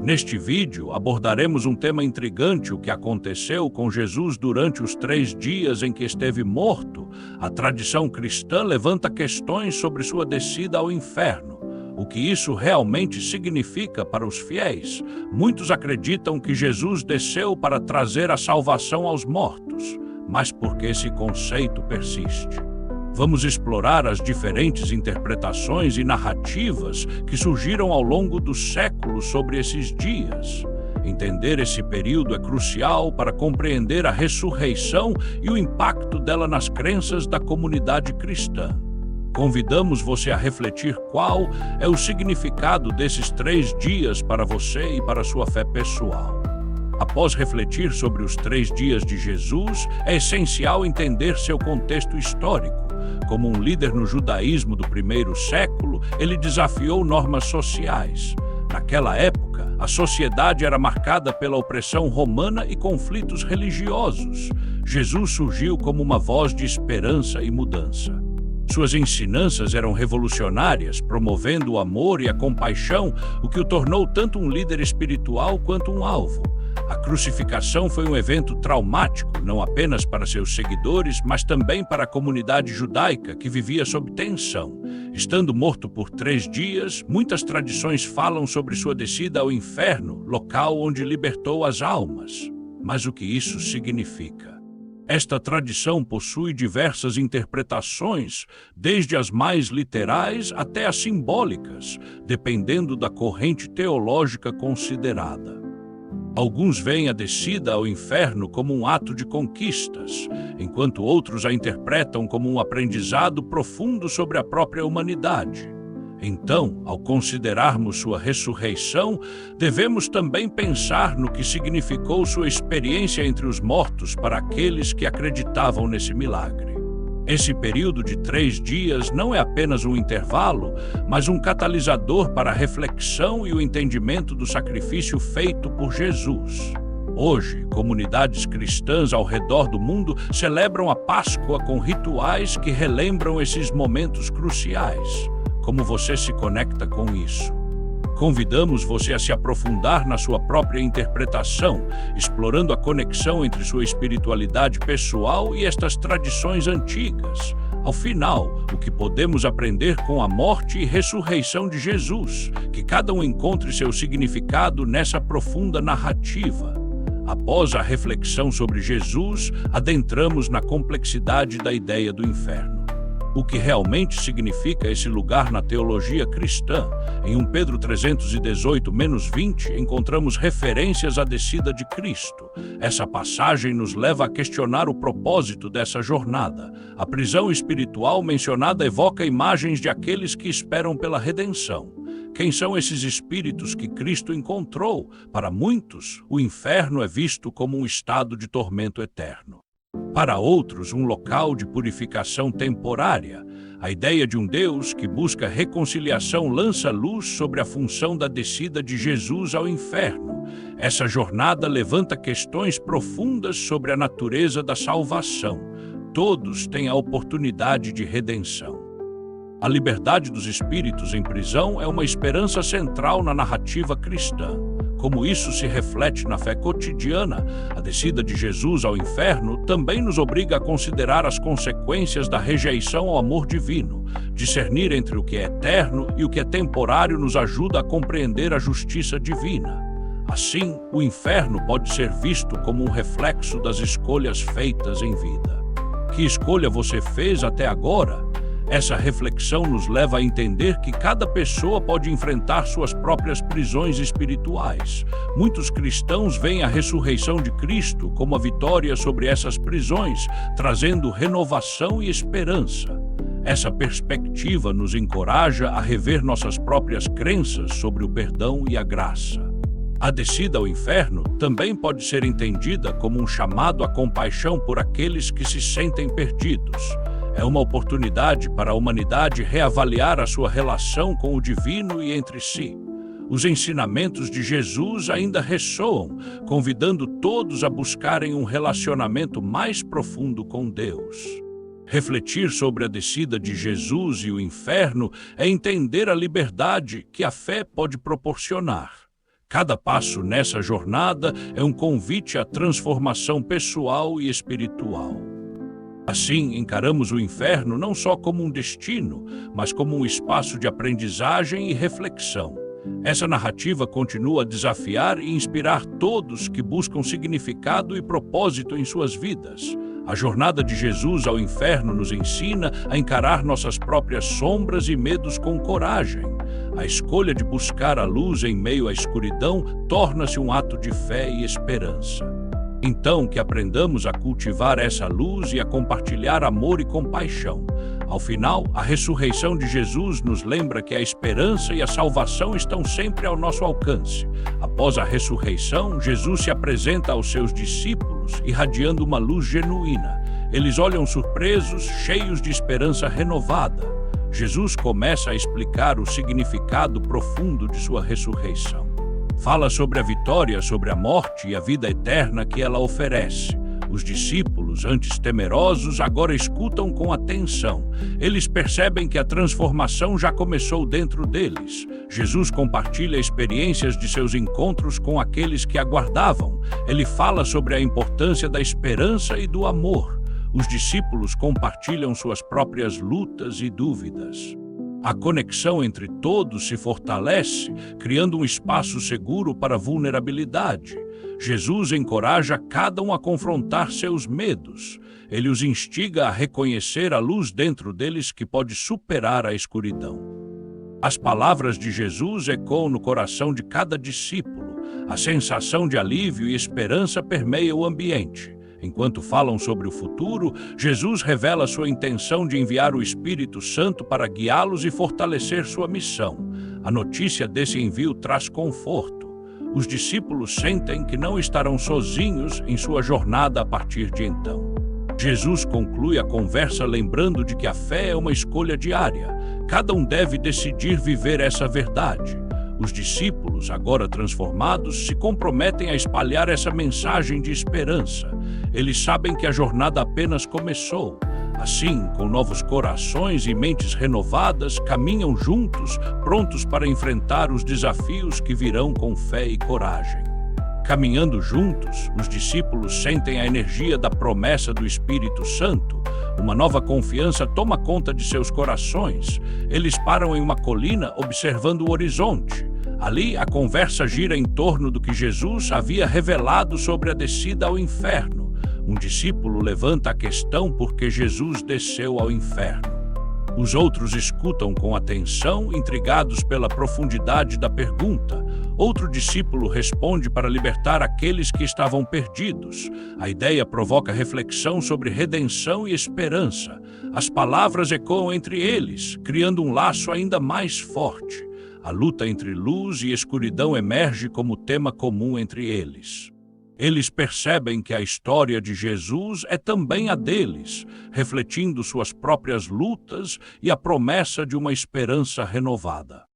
Neste vídeo, abordaremos um tema intrigante: o que aconteceu com Jesus durante os 3 dias em que esteve morto. A tradição cristã levanta questões sobre sua descida ao inferno. O que isso realmente significa para os fiéis? Muitos acreditam que Jesus desceu para trazer a salvação aos mortos, mas por que esse conceito persiste? Vamos explorar as diferentes interpretações e narrativas que surgiram ao longo dos séculos sobre esses dias. Entender esse período é crucial para compreender a ressurreição e o impacto dela nas crenças da comunidade cristã. Convidamos você a refletir qual é o significado desses 3 dias para você e para sua fé pessoal. Após refletir sobre os 3 dias de Jesus, é essencial entender seu contexto histórico. Como um líder no judaísmo do primeiro século, ele desafiou normas sociais. Naquela época, a sociedade era marcada pela opressão romana e conflitos religiosos. Jesus surgiu como uma voz de esperança e mudança. Suas ensinanças eram revolucionárias, promovendo o amor e a compaixão, o que o tornou tanto um líder espiritual quanto um alvo. A crucificação foi um evento traumático, não apenas para seus seguidores, mas também para a comunidade judaica, que vivia sob tensão. Estando morto por 3 dias, muitas tradições falam sobre sua descida ao inferno, local onde libertou as almas. Mas o que isso significa? Esta tradição possui diversas interpretações, desde as mais literais até as simbólicas, dependendo da corrente teológica considerada. Alguns veem a descida ao inferno como um ato de conquistas, enquanto outros a interpretam como um aprendizado profundo sobre a própria humanidade. Então, ao considerarmos sua ressurreição, devemos também pensar no que significou sua experiência entre os mortos para aqueles que acreditavam nesse milagre. Esse período de 3 dias não é apenas um intervalo, mas um catalisador para a reflexão e o entendimento do sacrifício feito por Jesus. Hoje, comunidades cristãs ao redor do mundo celebram a Páscoa com rituais que relembram esses momentos cruciais. Como você se conecta com isso? Convidamos você a se aprofundar na sua própria interpretação, explorando a conexão entre sua espiritualidade pessoal e estas tradições antigas. Ao final, o que podemos aprender com a morte e ressurreição de Jesus? Que cada um encontre seu significado nessa profunda narrativa. Após a reflexão sobre Jesus, adentramos na complexidade da ideia do inferno. O que realmente significa esse lugar na teologia cristã? Em 1 Pedro 318-20, encontramos referências à descida de Cristo. Essa passagem nos leva a questionar o propósito dessa jornada. A prisão espiritual mencionada evoca imagens de aqueles que esperam pela redenção. Quem são esses espíritos que Cristo encontrou? Para muitos, o inferno é visto como um estado de tormento eterno. Para outros, um local de purificação temporária. A ideia de um Deus que busca reconciliação lança luz sobre a função da descida de Jesus ao inferno. Essa jornada levanta questões profundas sobre a natureza da salvação. Todos têm a oportunidade de redenção. A liberdade dos espíritos em prisão é uma esperança central na narrativa cristã. Como isso se reflete na fé cotidiana, a descida de Jesus ao inferno também nos obriga a considerar as consequências da rejeição ao amor divino. Discernir entre o que é eterno e o que é temporário nos ajuda a compreender a justiça divina. Assim, o inferno pode ser visto como um reflexo das escolhas feitas em vida. Que escolha você fez até agora? Essa reflexão nos leva a entender que cada pessoa pode enfrentar suas próprias prisões espirituais. Muitos cristãos veem a ressurreição de Cristo como a vitória sobre essas prisões, trazendo renovação e esperança. Essa perspectiva nos encoraja a rever nossas próprias crenças sobre o perdão e a graça. A descida ao inferno também pode ser entendida como um chamado à compaixão por aqueles que se sentem perdidos. É uma oportunidade para a humanidade reavaliar a sua relação com o divino e entre si. Os ensinamentos de Jesus ainda ressoam, convidando todos a buscarem um relacionamento mais profundo com Deus. Refletir sobre a descida de Jesus e o inferno é entender a liberdade que a fé pode proporcionar. Cada passo nessa jornada é um convite à transformação pessoal e espiritual. Assim, encaramos o inferno não só como um destino, mas como um espaço de aprendizagem e reflexão. Essa narrativa continua a desafiar e inspirar todos que buscam significado e propósito em suas vidas. A jornada de Jesus ao inferno nos ensina a encarar nossas próprias sombras e medos com coragem. A escolha de buscar a luz em meio à escuridão torna-se um ato de fé e esperança. Então, que aprendamos a cultivar essa luz e a compartilhar amor e compaixão. Ao final, a ressurreição de Jesus nos lembra que a esperança e a salvação estão sempre ao nosso alcance. Após a ressurreição, Jesus se apresenta aos seus discípulos, irradiando uma luz genuína. Eles olham surpresos, cheios de esperança renovada. Jesus começa a explicar o significado profundo de sua ressurreição. Fala sobre a vitória sobre a morte e a vida eterna que ela oferece. Os discípulos, antes temerosos, agora escutam com atenção. Eles percebem que a transformação já começou dentro deles. Jesus compartilha experiências de seus encontros com aqueles que aguardavam. Ele fala sobre a importância da esperança e do amor. Os discípulos compartilham suas próprias lutas e dúvidas. A conexão entre todos se fortalece, criando um espaço seguro para a vulnerabilidade. Jesus encoraja cada um a confrontar seus medos. Ele os instiga a reconhecer a luz dentro deles que pode superar a escuridão. As palavras de Jesus ecoam no coração de cada discípulo. A sensação de alívio e esperança permeia o ambiente. Enquanto falam sobre o futuro, Jesus revela sua intenção de enviar o Espírito Santo para guiá-los e fortalecer sua missão. A notícia desse envio traz conforto. Os discípulos sentem que não estarão sozinhos em sua jornada a partir de então. Jesus conclui a conversa lembrando de que a fé é uma escolha diária. Cada um deve decidir viver essa verdade. Os discípulos, agora transformados, se comprometem a espalhar essa mensagem de esperança. Eles sabem que a jornada apenas começou. Assim, com novos corações e mentes renovadas, caminham juntos, prontos para enfrentar os desafios que virão com fé e coragem. Caminhando juntos, os discípulos sentem a energia da promessa do Espírito Santo. Uma nova confiança toma conta de seus corações. Eles param em uma colina observando o horizonte. Ali, a conversa gira em torno do que Jesus havia revelado sobre a descida ao inferno. Um discípulo levanta a questão por que Jesus desceu ao inferno. Os outros escutam com atenção, intrigados pela profundidade da pergunta. Outro discípulo responde para libertar aqueles que estavam perdidos. A ideia provoca reflexão sobre redenção e esperança. As palavras ecoam entre eles, criando um laço ainda mais forte. A luta entre luz e escuridão emerge como tema comum entre eles. Eles percebem que a história de Jesus é também a deles, refletindo suas próprias lutas e a promessa de uma esperança renovada.